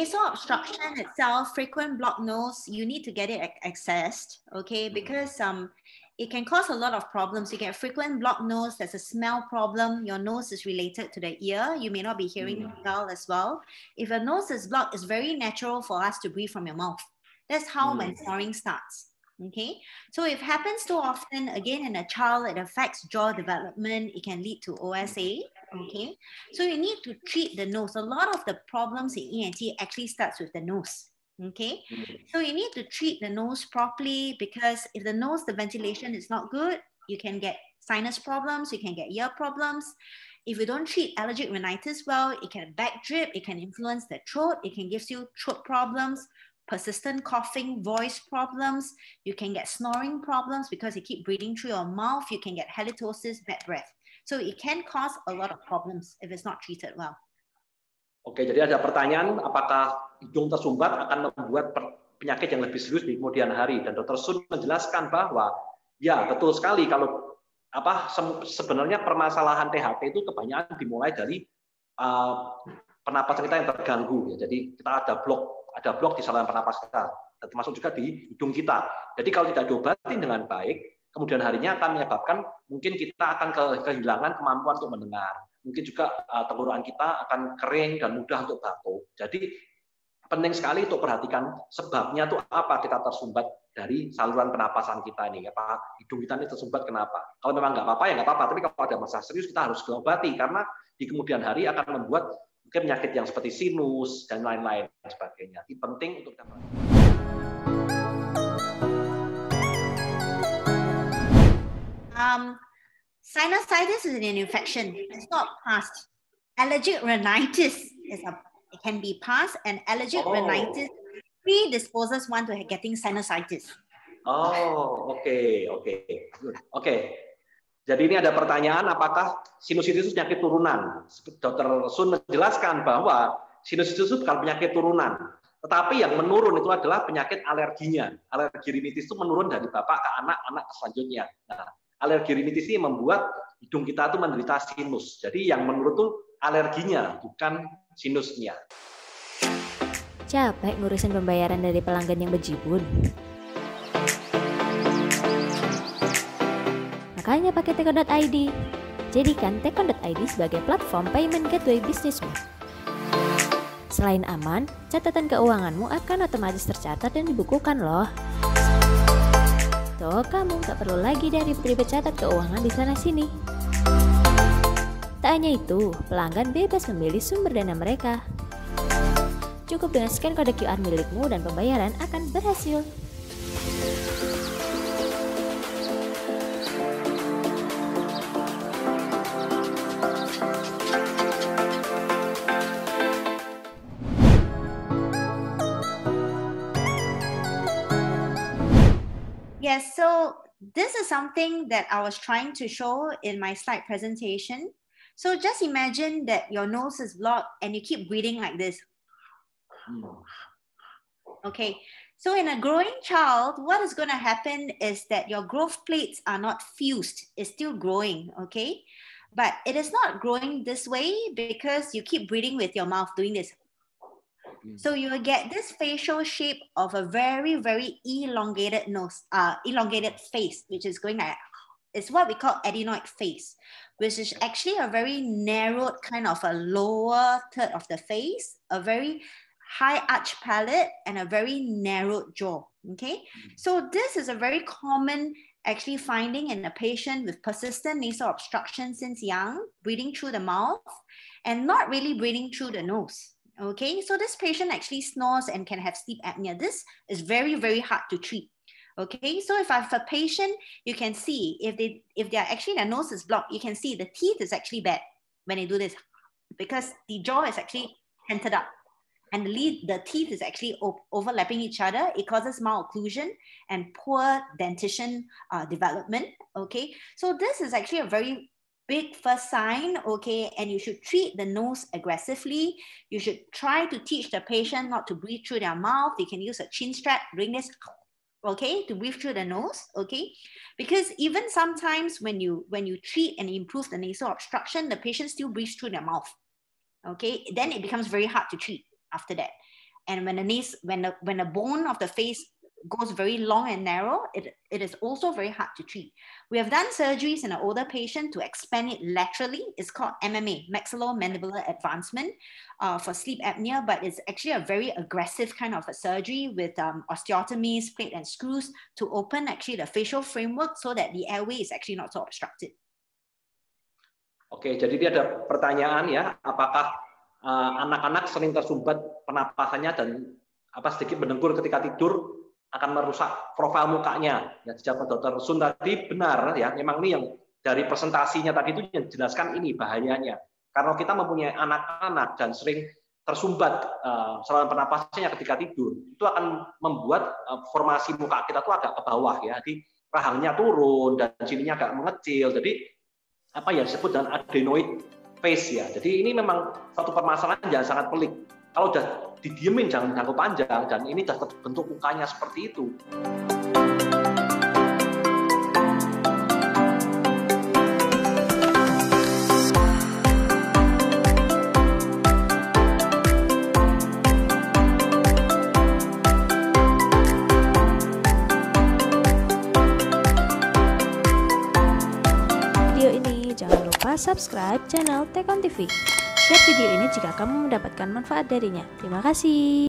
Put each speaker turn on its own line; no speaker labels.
nasal obstruction itself, frequent blocked nose, you need to get it accessed, okay? Because it can cause a lot of problems. You get frequent blocked nose, there's a smell problem, your nose is related to the ear, you may not be hearing well as well. If your nose is blocked, it's very natural for us to breathe from your mouth. That's how when snoring starts. Okay, so if it happens too often, again, in a child, it affects jaw development. It can lead to OSA. Okay, so you need to treat the nose. A lot of the problems in ENT actually starts with the nose. Okay, so you need to treat the nose properly, because if the nose, the ventilation is not good, you can get sinus problems, you can get ear problems. If you don't treat allergic rhinitis well, it can back drip, it can influence the throat, it can give you throat problems, persistent coughing, voice problems. You can get snoring problems because you keep breathing through your mouth. You can get halitosis, bad breath. So it can cause a lot of problems if it's not treated well.
Oke, jadi ada pertanyaan, apakah hidung tersumbat akan membuat penyakit yang lebih serius di kemudian hari? Dan Dr. Sun menjelaskan bahwa ya betul sekali, kalau sebenarnya permasalahan THT itu kebanyakan dimulai dari pernapasan kita yang terganggu. Ya. Jadi kita ada blok di saluran pernapas kita, termasuk juga di hidung kita. Jadi kalau tidak diobati dengan baik, kemudian harinya akan menyebabkan mungkin kita akan kehilangan kemampuan untuk mendengar. Mungkin juga tenggorokan kita akan kering dan mudah untuk batuk. Jadi penting sekali untuk perhatikan sebabnya itu apa kita tersumbat dari saluran pernapasan kita ini. Apa hidung kita ini tersumbat kenapa? Kalau memang nggak apa-apa ya nggak apa-apa. Tapi kalau ada masalah serius kita harus diobati, karena di kemudian hari akan membuat mungkin penyakit yang seperti sinus dan lain-lain sebagainya. Ini penting untuk kita perhatikan.
Sinusitis is an infection. It's not past. Allergic rhinitis it can be past, and allergic rhinitis predisposes one to getting sinusitis.
Oh, oke. Jadi ini ada pertanyaan, apakah sinusitis itu penyakit turunan? Dr. Sun menjelaskan bahwa sinusitis itu bukan penyakit turunan, tetapi yang menurun itu adalah penyakit alerginya. Alergi rinitis itu menurun dari bapak ke anak selanjutnya. Nah, alergi rinitis ini membuat hidung kita itu menderita sinus. Jadi yang menurun itu alerginya, bukan sinusnya.
Capek ngurusin pembayaran dari pelanggan yang bejibun. Makanya pakai Tekon.id. Jadikan Tekon.id sebagai platform payment gateway bisnismu. Selain aman, catatan keuanganmu akan otomatis tercatat dan dibukukan loh. Tuh, kamu tak perlu lagi dari ribet catat keuangan di sana-sini. Tak hanya itu, pelanggan bebas memilih sumber dana mereka. Cukup dengan scan kode QR milikmu dan pembayaran akan berhasil.
Yes, so this is something that I was trying to show in my slide presentation. So just imagine that your nose is blocked and you keep breathing like this. Okay, so in a growing child, what is going to happen is that your growth plates are not fused. It's still growing, okay? But it is not growing this way because you keep breathing with your mouth doing this. So you will get this facial shape of a very, very elongated nose, elongated face, which is going like, it's what we call adenoid face, which is actually a very narrowed kind of a lower third of the face, a very high arch palate, and a very narrowed jaw, okay? So this is a very common actually finding in a patient with persistent nasal obstruction since young, breathing through the mouth, and not really breathing through the nose. Okay, so this patient actually snores and can have sleep apnea. This is very, very hard to treat. Okay, so if I have a patient, you can see if they are actually, their nose is blocked, you can see the teeth is actually bad when they do this because the jaw is actually tented up and the teeth is actually overlapping each other. It causes malocclusion and poor dentition development. Okay, so this is actually a very big first sign, okay, and you should treat the nose aggressively. You should try to teach the patient not to breathe through their mouth. They can use a chin strap, doing this, okay, to breathe through the nose, okay, because even sometimes when you treat and improve the nasal obstruction, the patient still breathes through their mouth, okay, then it becomes very hard to treat after that. And when the bone of the face goes very long and narrow, it is also very hard to treat. We have done surgeries in an older patient to expand it laterally. It's called MMA, maxillomandibular advancement, for sleep apnea, but it's actually a very aggressive kind of a surgery with osteotomies, plate and screws to open actually the facial framework so that the airway is actually not so obstructed.
Oke, jadi dia ada pertanyaan ya, apakah anak-anak sering tersumbat pernapasannya dan sedikit mendengkur ketika tidur akan merusak profil mukanya. Ya, dijawab Dr. Sun tadi benar ya, memang ini yang dari presentasinya tadi itu yang jelaskan ini bahayanya. Karena kita mempunyai anak-anak dan sering tersumbat saluran pernapasannya ketika tidur, itu akan membuat formasi muka kita tuh agak ke bawah ya, jadi rahangnya turun dan sininya agak mengecil. Jadi apa yang disebut dengan adenoid face ya. Jadi ini memang satu permasalahan yang sangat pelik. Kalau udah didiemin jangan jangka panjang dan ini sudah terbentuk mukanya seperti itu.
Subscribe channel Tekon TV. Share video ini jika kamu mendapatkan manfaat darinya. Terima kasih.